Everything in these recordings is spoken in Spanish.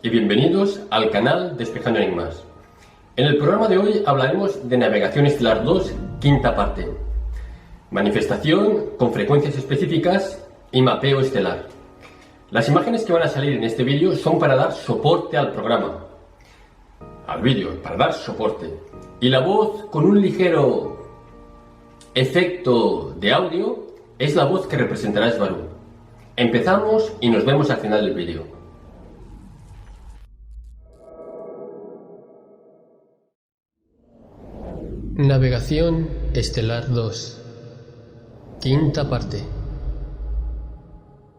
y bienvenidos al canal Despejando Enigmas. En el programa de hoy hablaremos de Navegación Estelar 2, quinta parte. Manifestación con frecuencias específicas y mapeo estelar. Las imágenes que van a salir en este vídeo son para dar soporte al programa, al vídeo, para dar soporte. Y la voz con un ligero efecto de audio es la voz que representará Svaru. Empezamos y nos vemos al final del vídeo. Navegación Estelar 2, quinta parte.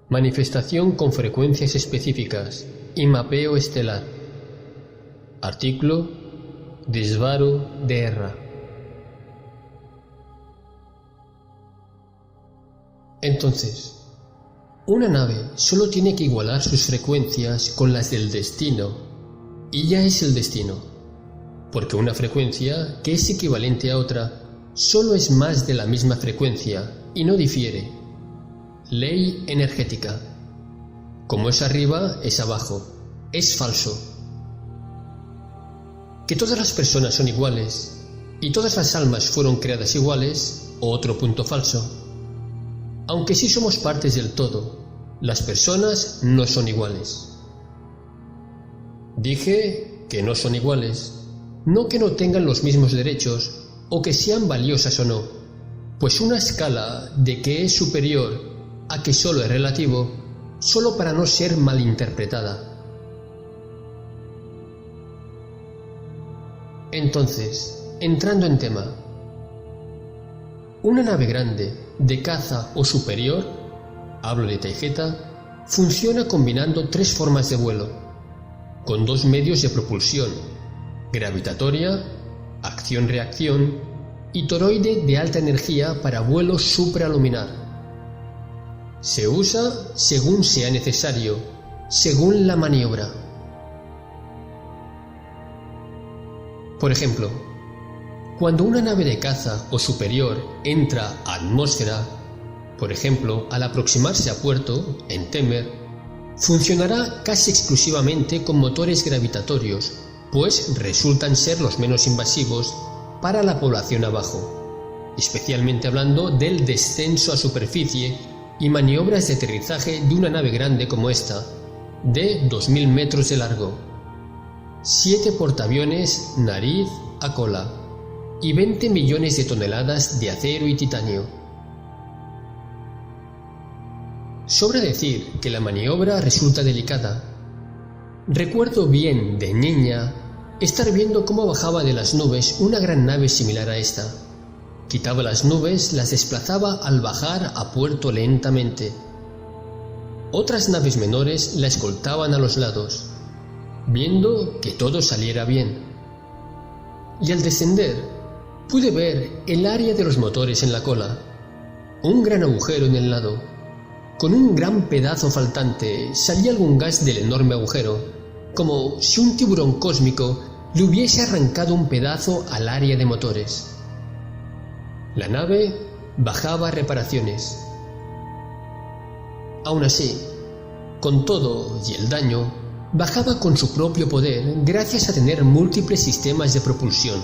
Manifestación con frecuencias específicas y mapeo estelar. Artículo de Svaru Dr. Entonces, una nave solo tiene que igualar sus frecuencias con las del destino, y ya es el destino, porque una frecuencia que es equivalente a otra solo es más de la misma frecuencia y no difiere. Ley energética. Como es arriba, es abajo. Es falso. Que todas las personas son iguales y todas las almas fueron creadas iguales, otro punto falso. Aunque sí somos partes del todo, las personas no son iguales. Dije que no son iguales, no que no tengan los mismos derechos o que sean valiosas o no, pues una escala de que es superior a que solo es relativo, solo para no ser malinterpretada. Entonces, entrando en tema, una nave grande, de caza o superior, hablo de Taygeta, funciona combinando tres formas de vuelo, con dos medios de propulsión, gravitatoria, acción-reacción y toroide de alta energía para vuelo supraluminar. Se usa según sea necesario, según la maniobra. Por ejemplo, cuando una nave de caza o superior entra a atmósfera, por ejemplo, al aproximarse a puerto, en Temer, funcionará casi exclusivamente con motores gravitatorios, pues resultan ser los menos invasivos para la población abajo, especialmente hablando del descenso a superficie y maniobras de aterrizaje de una nave grande como esta, de 2000 metros de largo, 7 portaaviones nariz a cola y 20 millones de toneladas de acero y titanio. Sobra decir que la maniobra resulta delicada. Recuerdo bien de niña estar viendo cómo bajaba de las nubes una gran nave similar a esta. Quitaba las nubes, las desplazaba al bajar a puerto lentamente. Otras naves menores la escoltaban a los lados, viendo que todo saliera bien. Y al descender, pude ver el área de los motores en la cola, un gran agujero en el lado. Con un gran pedazo faltante salía algún gas del enorme agujero, como si un tiburón cósmico le hubiese arrancado un pedazo al área de motores. La nave bajaba a reparaciones. Aún así, con todo y el daño, bajaba con su propio poder gracias a tener múltiples sistemas de propulsión.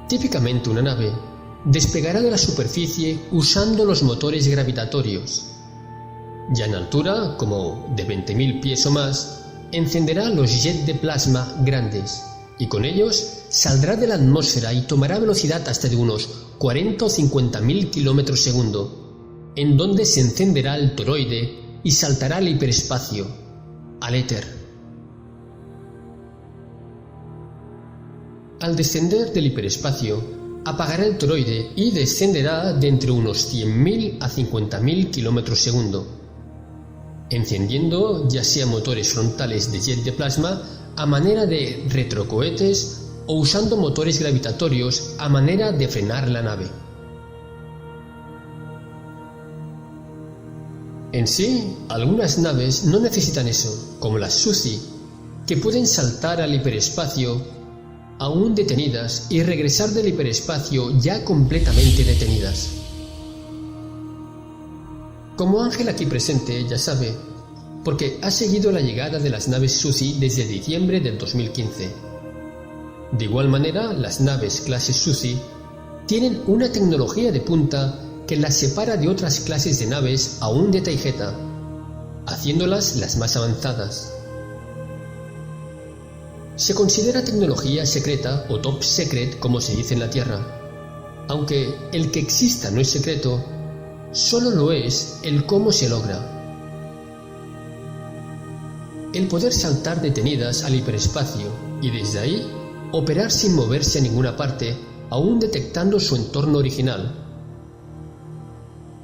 Típicamente una nave despegará de la superficie usando los motores gravitatorios. Ya en altura, como de 20.000 pies o más, encenderá los jets de plasma grandes y con ellos saldrá de la atmósfera y tomará velocidad hasta de unos 40 o 50.000 km segundo, en donde se encenderá el toroide y saltará al hiperespacio, al éter. Al descender del hiperespacio, apagará el toroide y descenderá de entre unos 100.000 a 50.000 km segundo, encendiendo ya sea motores frontales de jet de plasma a manera de retrocohetes o usando motores gravitatorios a manera de frenar la nave. En sí, algunas naves no necesitan eso, como las Suzy, que pueden saltar al hiperespacio aún detenidas y regresar del hiperespacio ya completamente detenidas. Como Ángel aquí presente ya sabe, porque ha seguido la llegada de las naves Suzy desde diciembre del 2015. De igual manera, las naves clase Suzy tienen una tecnología de punta que las separa de otras clases de naves aún de Taygeta, haciéndolas las más avanzadas. Se considera tecnología secreta o top secret, como se dice en la Tierra, aunque el que exista no es secreto, solo lo es el cómo se logra. El poder saltar detenidas al hiperespacio y desde ahí operar sin moverse a ninguna parte, aún detectando su entorno original.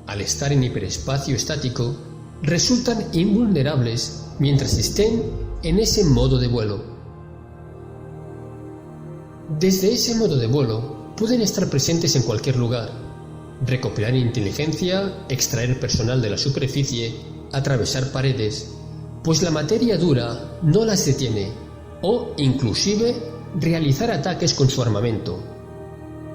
Al estar en hiperespacio estático, resultan invulnerables mientras estén en ese modo de vuelo. Desde ese modo de vuelo pueden estar presentes en cualquier lugar, recopilar inteligencia, extraer personal de la superficie, atravesar paredes, pues la materia dura no las detiene, o inclusive realizar ataques con su armamento,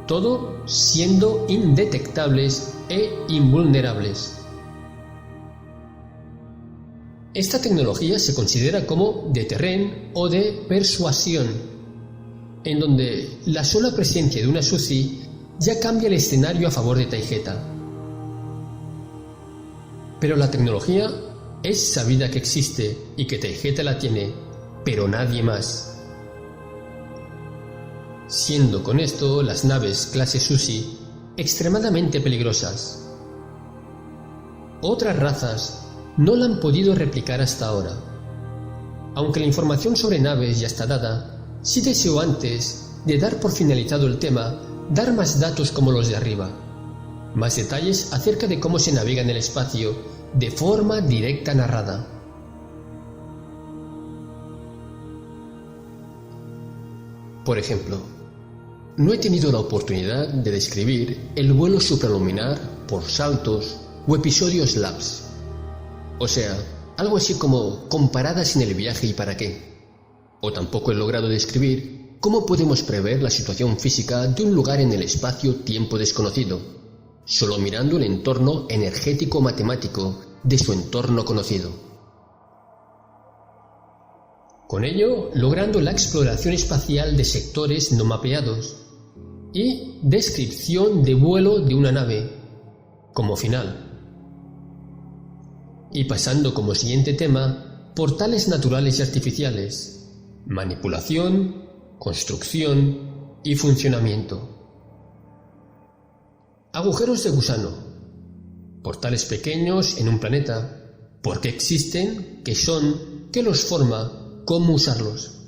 todo siendo indetectables e invulnerables. Esta tecnología se considera como de terreno o de persuasión, en donde la sola presencia de una Suzy ya cambia el escenario a favor de Taygeta. Pero la tecnología es sabida que existe y que Taygeta la tiene, pero nadie más. Siendo con esto las naves clase Suzy extremadamente peligrosas. Otras razas no la han podido replicar hasta ahora. Aunque la información sobre naves ya está dada, sí deseo antes de dar por finalizado el tema, dar más datos como los de arriba, más detalles acerca de cómo se navega en el espacio de forma directa narrada. Por ejemplo, no he tenido la oportunidad de describir el vuelo supraluminar por saltos o episodios lapse, o sea, algo así como comparadas en el viaje y para qué. O tampoco he logrado describir cómo podemos prever la situación física de un lugar en el espacio-tiempo desconocido, solo mirando el entorno energético-matemático de su entorno conocido. Con ello, logrando la exploración espacial de sectores no mapeados y descripción de vuelo de una nave, como final. Y pasando como siguiente tema, portales naturales y artificiales, manipulación, construcción y funcionamiento. Agujeros de gusano, portales pequeños en un planeta, por qué existen, qué son, qué los forma, cómo usarlos.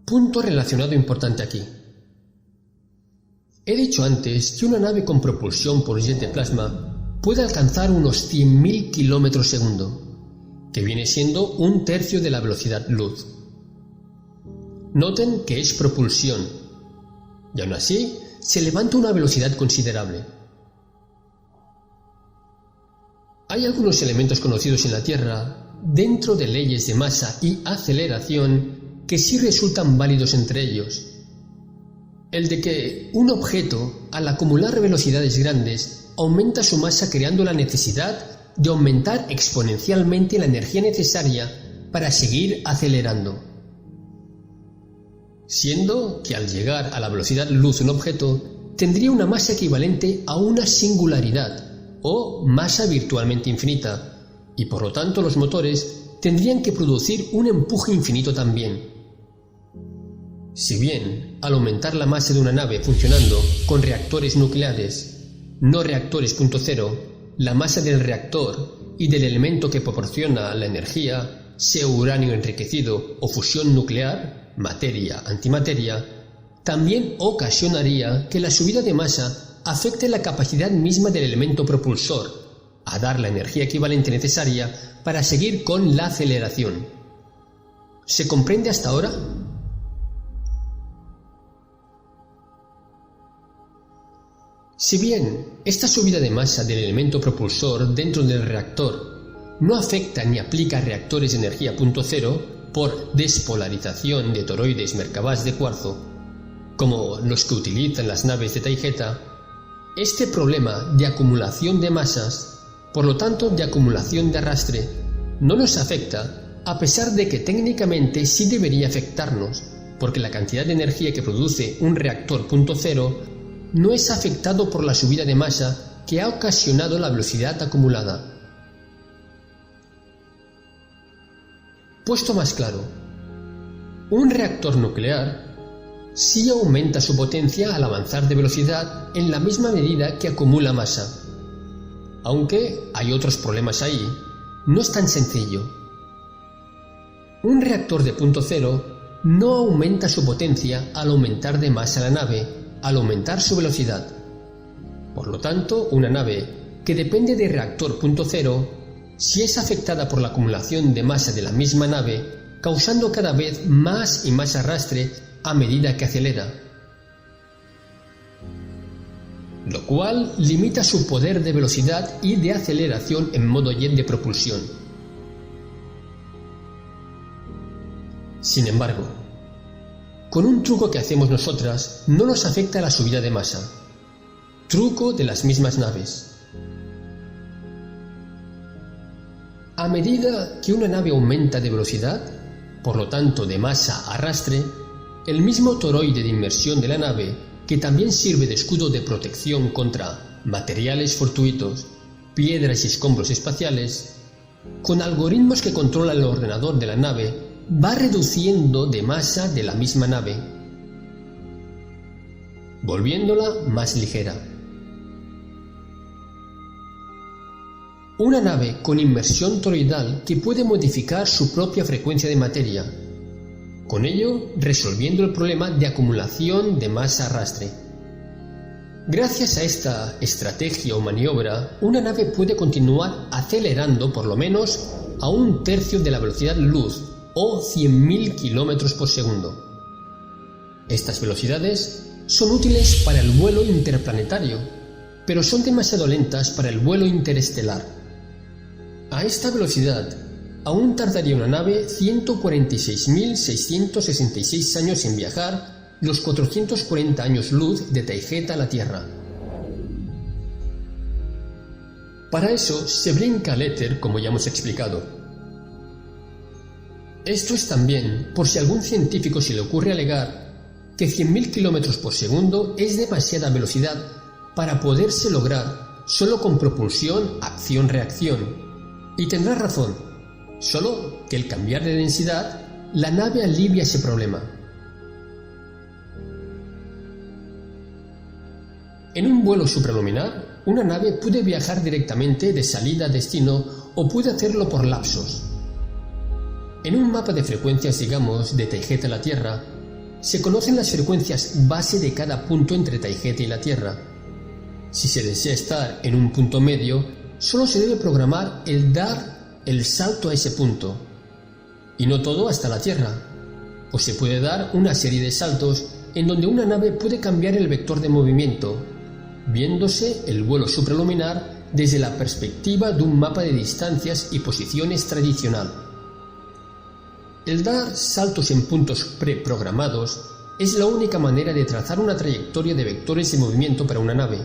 Punto relacionado importante aquí. He dicho antes que una nave con propulsión por jet de plasma puede alcanzar unos 100.000 km/s, que viene siendo 1/3 de la velocidad luz. Noten que es propulsión, y aún así se levanta a una velocidad considerable. Hay algunos elementos conocidos en la Tierra, dentro de leyes de masa y aceleración, que sí resultan válidos entre ellos. El de que un objeto, al acumular velocidades grandes, aumenta su masa creando la necesidad de aumentar exponencialmente la energía necesaria para seguir acelerando. Siendo que al llegar a la velocidad luz un objeto tendría una masa equivalente a una singularidad o masa virtualmente infinita, y por lo tanto los motores tendrían que producir un empuje infinito también. Si bien, al aumentar la masa de una nave funcionando con reactores nucleares, no reactores punto cero, la masa del reactor y del elemento que proporciona la energía, sea uranio enriquecido o fusión nuclear, materia-antimateria, también ocasionaría que la subida de masa afecte la capacidad misma del elemento propulsor, a dar la energía equivalente necesaria para seguir con la aceleración. ¿Se comprende hasta ahora? Si bien esta subida de masa del elemento propulsor dentro del reactor no afecta ni aplica a reactores de energía punto cero por despolarización de toroides Merkabah de cuarzo, como los que utilizan las naves de Taygeta, Este problema de acumulación de masas, por lo tanto de acumulación de arrastre, no nos afecta, a pesar de que técnicamente sí debería afectarnos, porque la cantidad de energía que produce un reactor punto cero no es afectado por la subida de masa que ha ocasionado la velocidad acumulada. Puesto más claro, un reactor nuclear sí aumenta su potencia al avanzar de velocidad en la misma medida que acumula masa. Aunque hay otros problemas ahí, no es tan sencillo. Un reactor de punto cero no aumenta su potencia al aumentar de masa la nave, al aumentar su velocidad. Por lo tanto, una nave que depende de reactor punto cero, si es afectada por la acumulación de masa de la misma nave, causando cada vez más y más arrastre a medida que acelera, lo cual limita su poder de velocidad y de aceleración en modo jet de propulsión. Sin embargo, con un truco que hacemos nosotras no nos afecta la subida de masa. Truco de las mismas naves. A medida que una nave aumenta de velocidad, por lo tanto de masa arrastre, el mismo toroide de inmersión de la nave, que también sirve de escudo de protección contra materiales fortuitos, piedras y escombros espaciales, con algoritmos que controla el ordenador de la nave, va reduciendo de masa de la misma nave, volviéndola más ligera. Una nave con inmersión toroidal que puede modificar su propia frecuencia de materia, con ello resolviendo el problema de acumulación de masa arrastre. Gracias a esta estrategia o maniobra, una nave puede continuar acelerando por lo menos a 1/3 de la velocidad luz o 100.000 km por segundo. Estas velocidades son útiles para el vuelo interplanetario, pero son demasiado lentas para el vuelo interestelar. A esta velocidad, aún tardaría una nave 146.666 años en viajar los 440 años luz de Taygeta a la Tierra. Para eso se brinca al éter, como ya hemos explicado. Esto es también por si a algún científico se le ocurre alegar que 100.000 km por segundo es demasiada velocidad para poderse lograr solo con propulsión acción-reacción. Y tendrá razón, solo que al cambiar de densidad, la nave alivia ese problema. En un vuelo supraluminar, una nave puede viajar directamente de salida a destino o puede hacerlo por lapsos. En un mapa de frecuencias, digamos, de Taygeta a la Tierra, se conocen las frecuencias base de cada punto entre Taygeta y la Tierra. Si se desea estar en un punto medio, solo se debe programar el dar el salto a ese punto, y no todo hasta la Tierra, o se puede dar una serie de saltos en donde una nave puede cambiar el vector de movimiento, viéndose el vuelo supraluminar desde la perspectiva de un mapa de distancias y posiciones tradicional. El dar saltos en puntos preprogramados es la única manera de trazar una trayectoria de vectores de movimiento para una nave,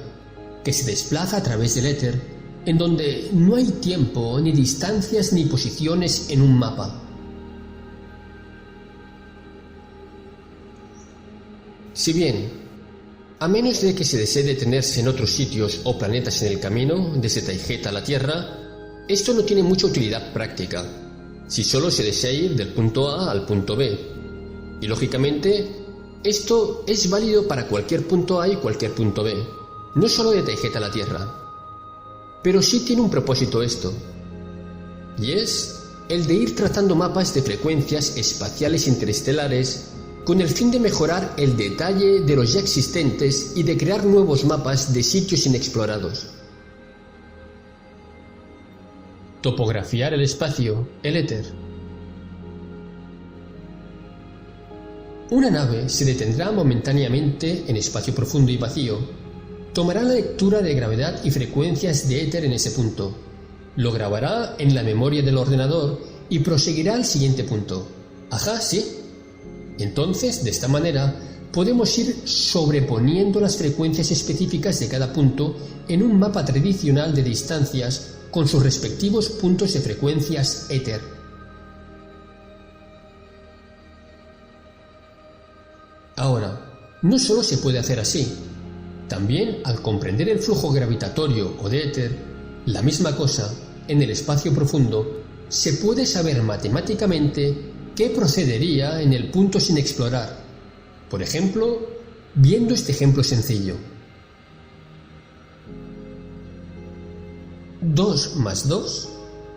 que se desplaza a través del éter, en donde no hay tiempo, ni distancias, ni posiciones en un mapa. Si bien, a menos de que se desee detenerse en otros sitios o planetas en el camino, desde Taygeta a la Tierra, esto no tiene mucha utilidad práctica, si solo se desea ir del punto A al punto B. Y lógicamente, esto es válido para cualquier punto A y cualquier punto B, no solo de Taygeta a la Tierra. Pero sí tiene un propósito esto, y es el de ir trazando mapas de frecuencias espaciales interestelares con el fin de mejorar el detalle de los ya existentes y de crear nuevos mapas de sitios inexplorados. Topografiar el espacio, el éter. Una nave se detendrá momentáneamente en espacio profundo y vacío. Tomará la lectura de gravedad y frecuencias de éter en ese punto, lo grabará en la memoria del ordenador y proseguirá al siguiente punto. Ajá, sí. Entonces, de esta manera, podemos ir sobreponiendo las frecuencias específicas de cada punto en un mapa tradicional de distancias con sus respectivos puntos de frecuencias éter. Ahora, no solo se puede hacer así, también al comprender el flujo gravitatorio o de éter, la misma cosa, en el espacio profundo, se puede saber matemáticamente qué procedería en el punto sin explorar. Por ejemplo, viendo este ejemplo sencillo. 2 más 2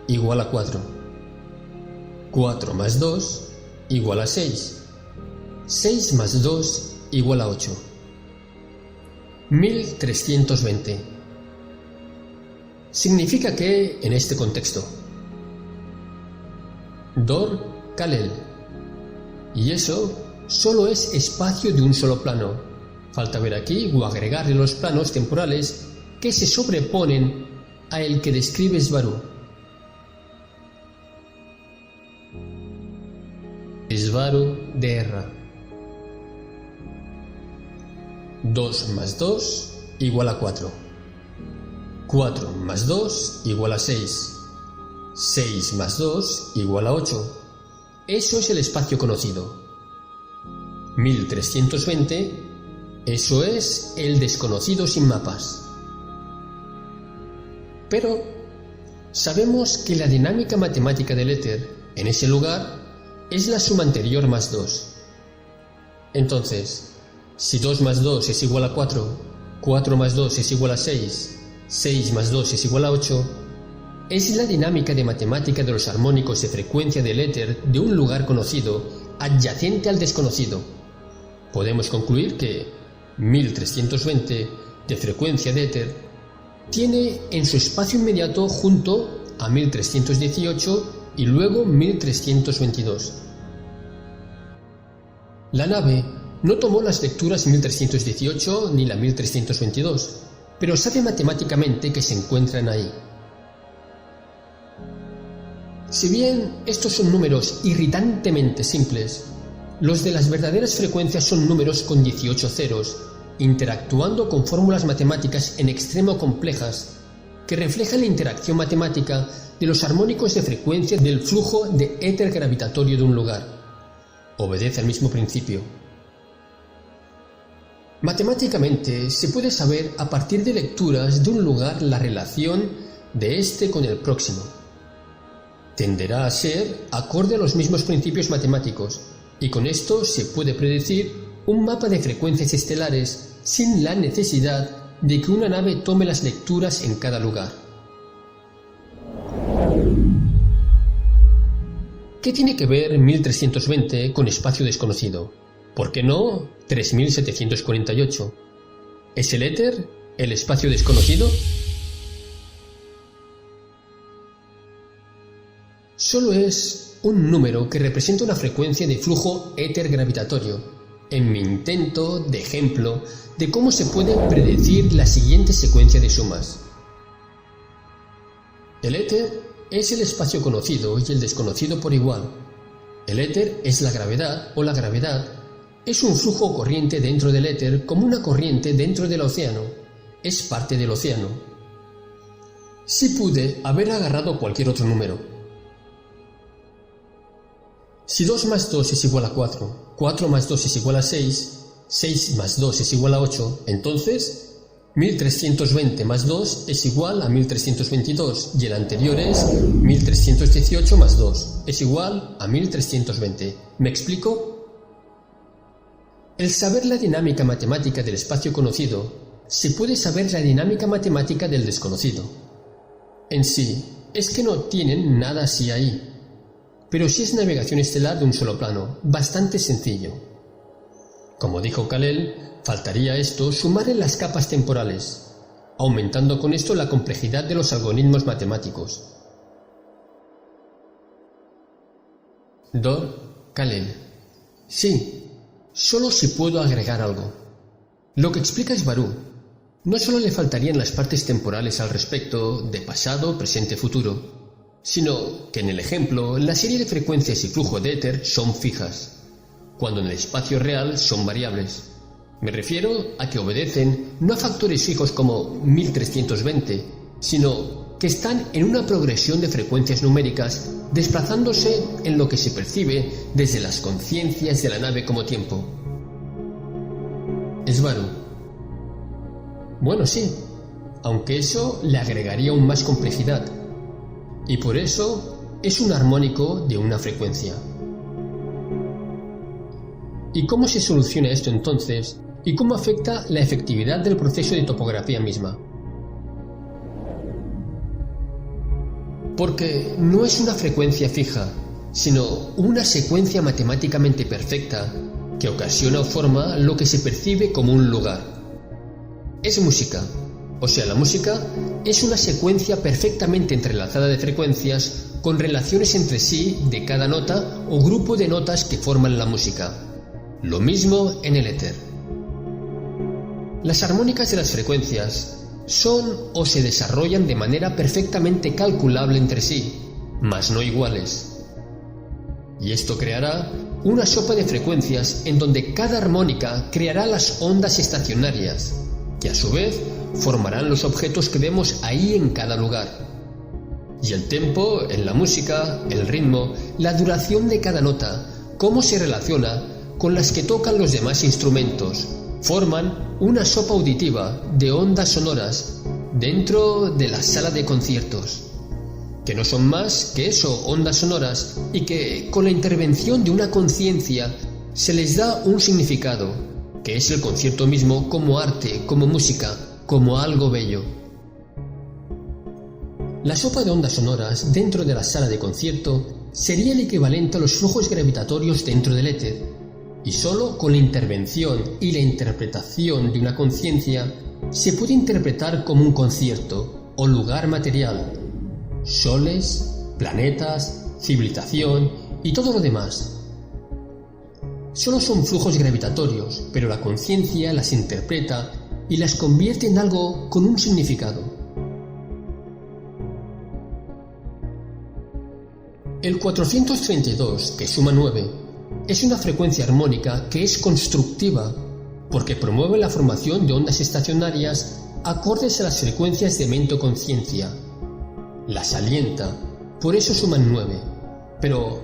igual a 4. 4 más 2 igual a 6. 6 más 2 igual a 8. 1320. Significa que, en este contexto, Dor Kalel. Y eso solo es espacio de un solo plano. Falta ver aquí o agregarle los planos temporales que se sobreponen a el que describe Svaru. Svaru de Erra. 2 más 2 igual a 4. 4 más 2 igual a 6. 6 más 2 igual a 8. Eso es el espacio conocido. 1320, eso es el desconocido sin mapas. Pero sabemos que la dinámica matemática del éter en ese lugar es la suma anterior más 2. Entonces, si 2 más 2 es igual a 4, 4 más 2 es igual a 6, 6 más 2 es igual a 8, es la dinámica de matemática de los armónicos de frecuencia del éter de un lugar conocido adyacente al desconocido. Podemos concluir que 1320 de frecuencia de éter tiene en su espacio inmediato junto a 1318 y luego 1322. La nave no tomó las lecturas 1318 ni la 1322, pero sabe matemáticamente que se encuentran ahí. Si bien estos son números irritantemente simples, los de las verdaderas frecuencias son números con 18 ceros, interactuando con fórmulas matemáticas en extremo complejas, que reflejan la interacción matemática de los armónicos de frecuencia del flujo de éter gravitatorio de un lugar. Obedece al mismo principio. Matemáticamente se puede saber a partir de lecturas de un lugar la relación de este con el próximo. Tenderá a ser acorde a los mismos principios matemáticos, y con esto se puede predecir un mapa de frecuencias estelares sin la necesidad de que una nave tome las lecturas en cada lugar. ¿Qué tiene que ver 1320 con espacio desconocido? ¿Por qué no 3748? ¿Es el éter el espacio desconocido? Solo es un número que representa una frecuencia de flujo éter gravitatorio, en mi intento de ejemplo de cómo se puede predecir la siguiente secuencia de sumas. El éter es el espacio conocido y el desconocido por igual. El éter es la gravedad, o la gravedad es un flujo o corriente dentro del éter como una corriente dentro del océano. Es parte del océano. Si pude haber agarrado cualquier otro número. Si 2 más 2 es igual a 4, 4 más 2 es igual a 6, 6 más 2 es igual a 8, entonces 1320 más 2 es igual a 1322 y el anterior es 1318 más 2 es igual a 1320. ¿Me explico? El saber la dinámica matemática del espacio conocido, se puede saber la dinámica matemática del desconocido. En sí, es que no tienen nada así ahí. Pero sí es navegación estelar de un solo plano, bastante sencillo. Como dijo Kalel, faltaría a esto sumarle las capas temporales, aumentando con esto la complejidad de los algoritmos matemáticos. Dor Kalel. Sí, solo si puedo agregar algo. Lo que explica Svaru, no solo le faltarían las partes temporales al respecto de pasado, presente, futuro, sino que en el ejemplo la serie de frecuencias y flujo de éter son fijas. cuando en el espacio real son variables. Me refiero a que obedecen no a factores fijos como 1320, sino que están en una progresión de frecuencias numéricas desplazándose en lo que se percibe desde las conciencias de la nave como tiempo. Svaru. Bueno, sí, aunque eso le agregaría aún más complejidad, y por eso es un armónico de una frecuencia. ¿Y cómo se soluciona esto entonces? ¿Y cómo afecta la efectividad del proceso de topografía misma? Porque no es una frecuencia fija, sino una secuencia matemáticamente perfecta que ocasiona o forma lo que se percibe como un lugar. Es música, o sea, la música es una secuencia perfectamente entrelazada de frecuencias con relaciones entre sí de cada nota o grupo de notas que forman la música. Lo mismo en el éter. Las armónicas de las frecuencias son o se desarrollan de manera perfectamente calculable entre sí, mas no iguales. Y esto creará una sopa de frecuencias en donde cada armónica creará las ondas estacionarias, que a su vez formarán los objetos que vemos ahí en cada lugar. Y el tempo en la música, el ritmo, la duración de cada nota, cómo se relaciona con las que tocan los demás instrumentos, forman una sopa auditiva de ondas sonoras dentro de la sala de conciertos, que no son más que eso, ondas sonoras, y que con la intervención de una conciencia se les da un significado, que es el concierto mismo como arte, como música, como algo bello. La sopa de ondas sonoras dentro de la sala de concierto sería el equivalente a los flujos gravitatorios dentro del éter, y solo con la intervención y la interpretación de una conciencia se puede interpretar como un concierto o lugar material, soles, planetas, civilización y todo lo demás. Solo son flujos gravitatorios, pero la conciencia las interpreta y las convierte en algo con un significado. El 432, que suma 9, es una frecuencia armónica que es constructiva, porque promueve la formación de ondas estacionarias acordes a las frecuencias de mente-conciencia. Las alienta, por eso suman 9. Pero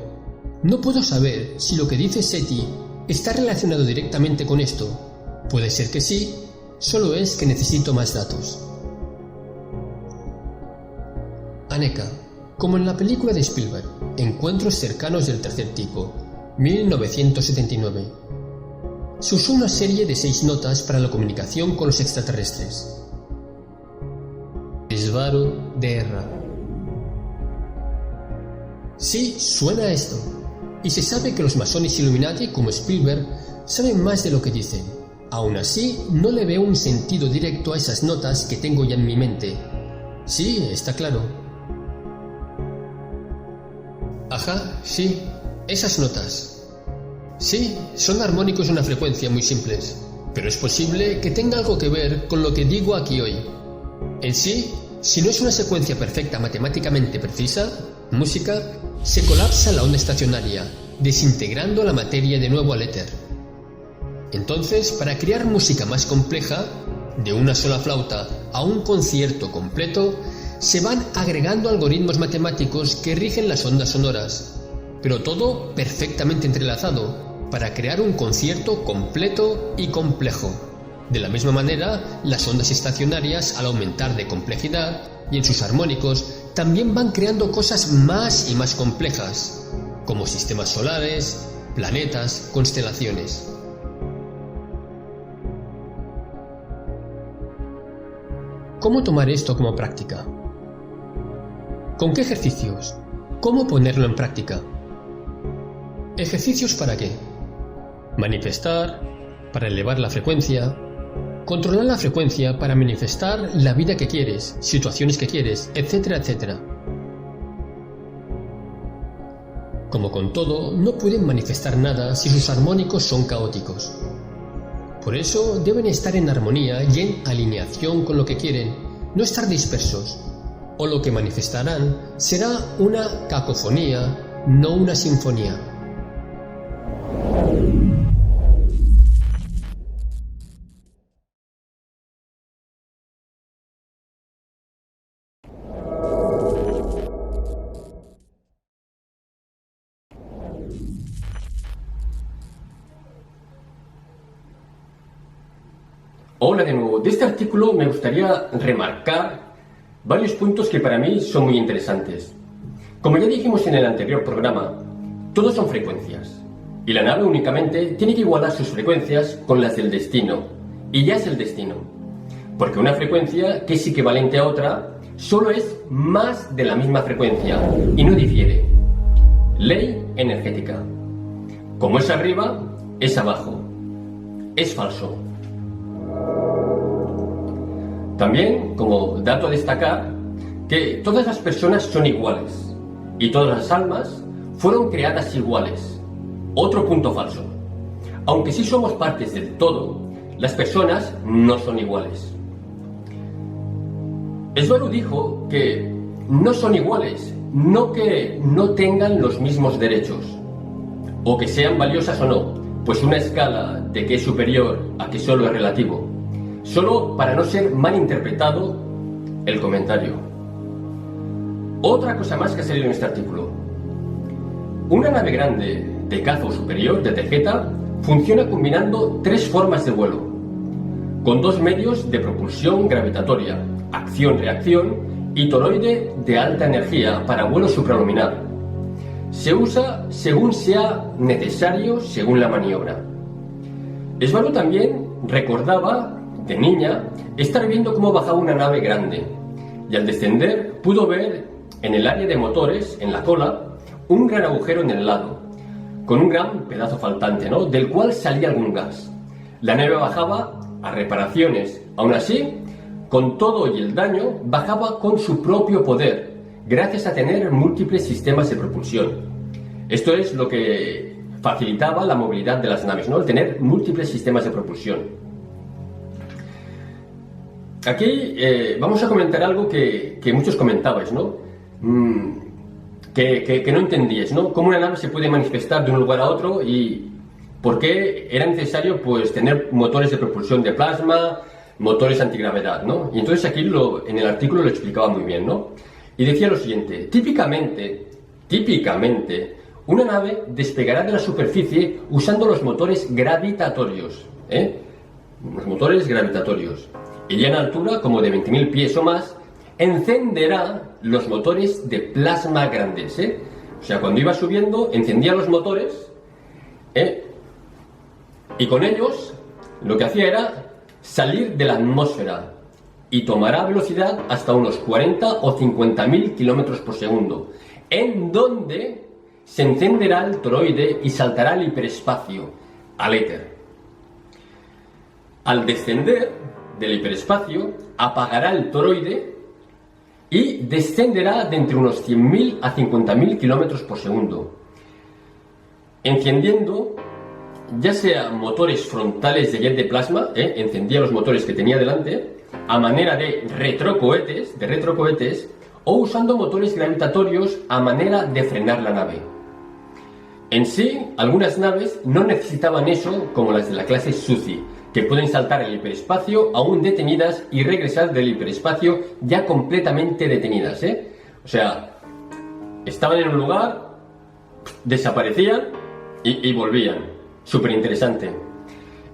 no puedo saber si lo que dice SETI está relacionado directamente con esto. Puede ser que sí, solo es que necesito más datos. Aneka, como en la película de Spielberg, Encuentros cercanos del tercer tipo, 1979. Se usó una serie de 6 notas para la comunicación con los extraterrestres. Svaru Derra. Sí, suena a esto. Y se sabe que los masones Illuminati, como Spielberg, saben más de lo que dicen. Aún así, no le veo un sentido directo a esas notas que tengo ya en mi mente. Sí, está claro. Ajá, sí, esas notas. Sí, son armónicos de una frecuencia muy simples, pero es posible que tenga algo que ver con lo que digo aquí hoy. En sí, si no es una secuencia perfecta matemáticamente precisa, música, se colapsa la onda estacionaria, desintegrando la materia de nuevo al éter. Entonces, para crear música más compleja, de una sola flauta a un concierto completo, se van agregando algoritmos matemáticos que rigen las ondas sonoras, pero todo perfectamente entrelazado, para crear un concierto completo y complejo. De la misma manera, las ondas estacionarias, al aumentar de complejidad, y en sus armónicos, también van creando cosas más y más complejas, como sistemas solares, planetas, constelaciones. ¿Cómo tomar esto como práctica? ¿Con qué ejercicios? ¿Cómo ponerlo en práctica? ¿Ejercicios para qué? Manifestar, para elevar la frecuencia, controlar la frecuencia para manifestar la vida que quieres, situaciones que quieres, etcétera, etcétera. Como con todo, no pueden manifestar nada si sus armónicos son caóticos. Por eso deben estar en armonía y en alineación con lo que quieren, no estar dispersos, o lo que manifestarán será una cacofonía, no una sinfonía. Hola de nuevo. De este artículo me gustaría remarcar varios puntos que para mí son muy interesantes. Como ya dijimos en el anterior programa, todos son frecuencias y la nave únicamente tiene que igualar sus frecuencias con las del destino, y ya es el destino, porque una frecuencia que es equivalente a otra solo es más de la misma frecuencia y no difiere. Ley energética. Como es arriba, es abajo. Es falso. También, como dato a destacar, que todas las personas son iguales y todas las almas fueron creadas iguales. Otro punto falso. Aunque sí somos partes del todo, las personas no son iguales. Svaru dijo que no son iguales, no que no tengan los mismos derechos, o que sean valiosas o no, pues una escala de que es superior a que solo es relativo, solo para no ser malinterpretado el comentario. Otra cosa más que ha salido en este artículo. Una nave grande de caza o superior de tarjeta funciona combinando tres formas de vuelo, con dos medios de propulsión gravitatoria, acción-reacción y toroide de alta energía para vuelo supraluminar. Se usa según sea necesario según la maniobra. Svaru también recordaba, de niña, estar viendo cómo bajaba una nave grande, y al descender pudo ver en el área de motores, en la cola, un gran agujero en el lado, con un gran pedazo faltante, ¿no?, del cual salía algún gas. La nave bajaba a reparaciones. Aún así, con todo y el daño, bajaba con su propio poder, gracias a tener múltiples sistemas de propulsión. Esto es lo que facilitaba la movilidad de las naves, ¿no?, el tener múltiples sistemas de propulsión. Aquí vamos a comentar algo que muchos comentabais, ¿no? Que no entendíais, ¿no? Cómo una nave se puede manifestar de un lugar a otro y por qué era necesario, pues, tener motores de propulsión de plasma, motores antigravedad, ¿no? Y entonces aquí en el artículo lo explicaba muy bien, ¿no? Y decía lo siguiente: típicamente, una nave despegará de la superficie usando los motores gravitatorios, los motores gravitatorios. Y ya en altura, como de 20.000 pies o más, encenderá los motores de plasma grandes, O sea, cuando iba subiendo, encendía los motores, y con ellos lo que hacía era salir de la atmósfera y tomará velocidad hasta unos 40 o 50.000 kilómetros por segundo, en donde se encenderá el toroide y saltará al hiperespacio, al éter. Al descender del hiperespacio, apagará el toroide y descenderá de entre unos 100.000 a 50.000 kilómetros por segundo, encendiendo ya sea motores frontales de jet de plasma, encendía los motores que tenía delante, a manera de retrocohetes, o usando motores gravitatorios a manera de frenar la nave. En sí, algunas naves no necesitaban eso, como las de la clase Suzy, que pueden saltar el hiperespacio aún detenidas y regresar del hiperespacio ya completamente detenidas, O sea, estaban en un lugar, desaparecían y volvían. Súper interesante.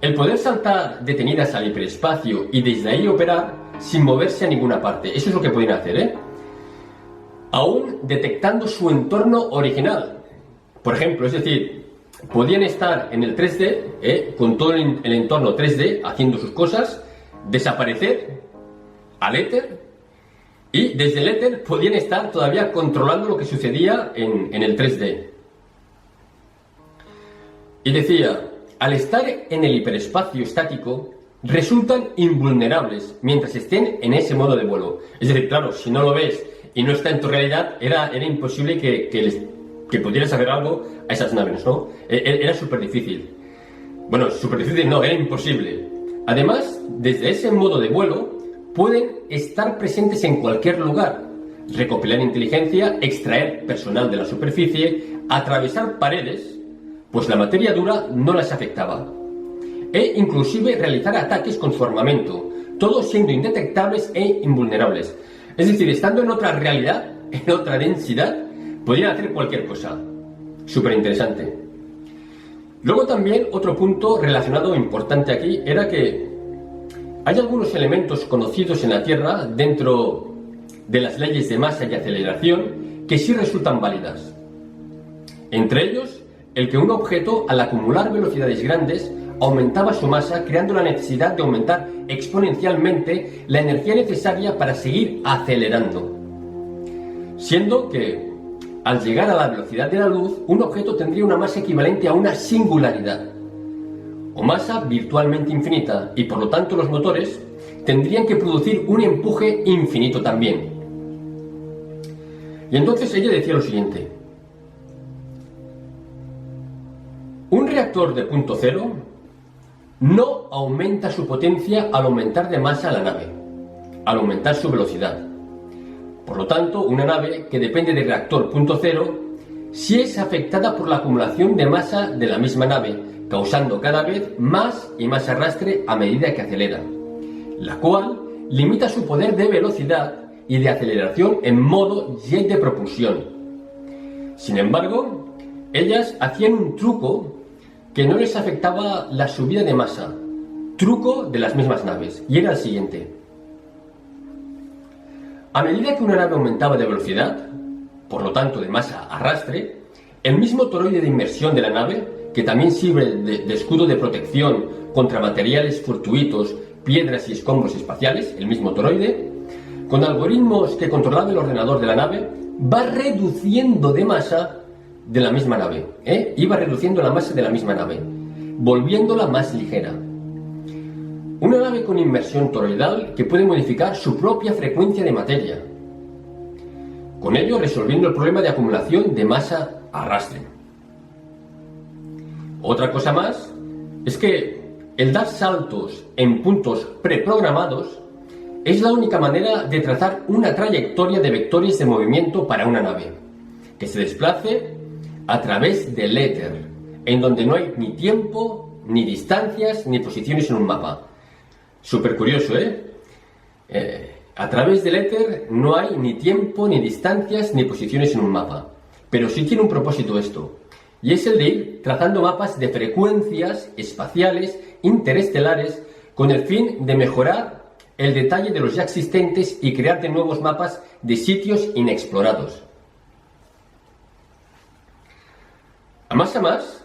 El poder saltar detenidas al hiperespacio y desde ahí operar sin moverse a ninguna parte. Eso es lo que pueden hacer, aún detectando su entorno original. Por ejemplo, es decir, podían estar en el 3D, con todo el entorno 3D, haciendo sus cosas, desaparecer al éter, y desde el éter podían estar todavía controlando lo que sucedía en el 3D. Y decía, al estar en el hiperespacio estático, resultan invulnerables mientras estén en ese modo de vuelo. Es decir, claro, si no lo ves y no está en tu realidad, era imposible que pudieras hacer algo a esas naves, ¿no? Era súper difícil. Bueno, súper difícil no, era imposible. Además, desde ese modo de vuelo, pueden estar presentes en cualquier lugar, recopilar inteligencia, extraer personal de la superficie, atravesar paredes, pues la materia dura no las afectaba, e inclusive realizar ataques con su armamento, todos siendo indetectables e invulnerables. Es decir, estando en otra realidad, en otra densidad, podían hacer cualquier cosa. Súper interesante. Luego también otro punto relacionado importante aquí era que Hay algunos elementos conocidos en la Tierra dentro de las leyes de masa y aceleración que sí resultan válidas. Entre ellos, el que un objeto, al acumular velocidades grandes, aumentaba su masa, creando la necesidad de aumentar exponencialmente la energía necesaria para seguir acelerando. Siendo que, al llegar a la velocidad de la luz, un objeto tendría una masa equivalente a una singularidad, o masa virtualmente infinita, y por lo tanto los motores tendrían que producir un empuje infinito también. Y entonces ella decía lo siguiente: un reactor de punto cero no aumenta su potencia al aumentar de masa la nave, al aumentar su velocidad. Por lo tanto, una nave que depende del reactor punto cero sí es afectada por la acumulación de masa de la misma nave, causando cada vez más y más arrastre a medida que acelera, la cual limita su poder de velocidad y de aceleración en modo jet de propulsión. Sin embargo, ellas hacían un truco que no les afectaba la subida de masa, truco de las mismas naves, y era el siguiente: a medida que una nave aumentaba de velocidad, por lo tanto de masa arrastre, el mismo toroide de inmersión de la nave, que también sirve de escudo de protección contra materiales fortuitos, piedras y escombros espaciales, el mismo toroide, con algoritmos que controlaba el ordenador de la nave, va reduciendo de masa de la misma nave, iba reduciendo la masa de la misma nave, volviéndola más ligera. Una nave con inmersión toroidal que puede modificar su propia frecuencia de materia, con ello resolviendo el problema de acumulación de masa arrastre. Otra cosa más es que el dar saltos en puntos preprogramados es la única manera de trazar una trayectoria de vectores de movimiento para una nave, que se desplace a través del éter, en donde no hay ni tiempo, ni distancias, ni posiciones en un mapa. Súper curioso, a través del éter no hay ni tiempo, ni distancias, ni posiciones en un mapa. Pero sí tiene un propósito esto, y es el de ir trazando mapas de frecuencias espaciales interestelares con el fin de mejorar el detalle de los ya existentes y crear de nuevos mapas de sitios inexplorados. A más,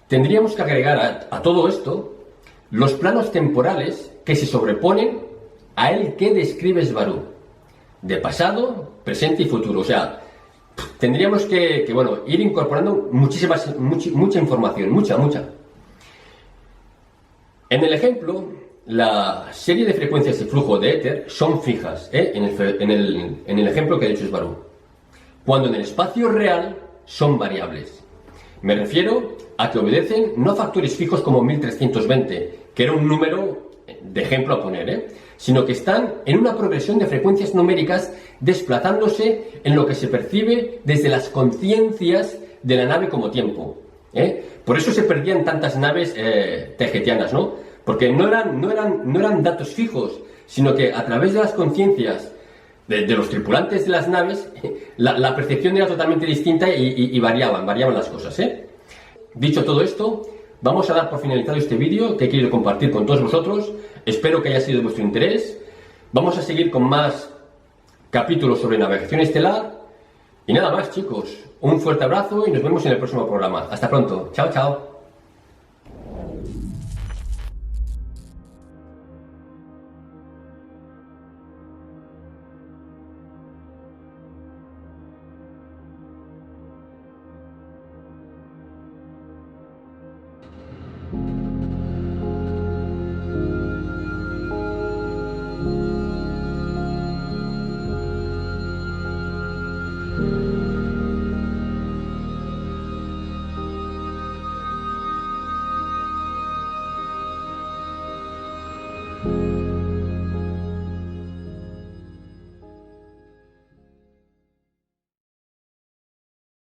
tendríamos que agregar a todo esto los planos temporales que se sobreponen a el que describe Svaru, de pasado, presente y futuro. O sea, tendríamos que ir incorporando mucha información, mucha. En el ejemplo, la serie de frecuencias de flujo de éter son fijas, en el ejemplo que ha dicho Svaru, cuando en el espacio real son variables. Me refiero a que obedecen no a factores fijos como 1320, que era un número de ejemplo a poner, sino que están en una progresión de frecuencias numéricas desplazándose en lo que se percibe desde las conciencias de la nave como tiempo. Por eso se perdían tantas naves tegetianas, ¿no? Porque no eran datos fijos, sino que a través de las conciencias de los tripulantes de las naves, la percepción era totalmente distinta y variaban las cosas, Dicho todo esto, vamos a dar por finalizado este vídeo que he querido compartir con todos vosotros. Espero que haya sido de vuestro interés. Vamos a seguir con más capítulos sobre navegación estelar. Y nada más, chicos. Un fuerte abrazo y nos vemos en el próximo programa. Hasta pronto. Chao, chao.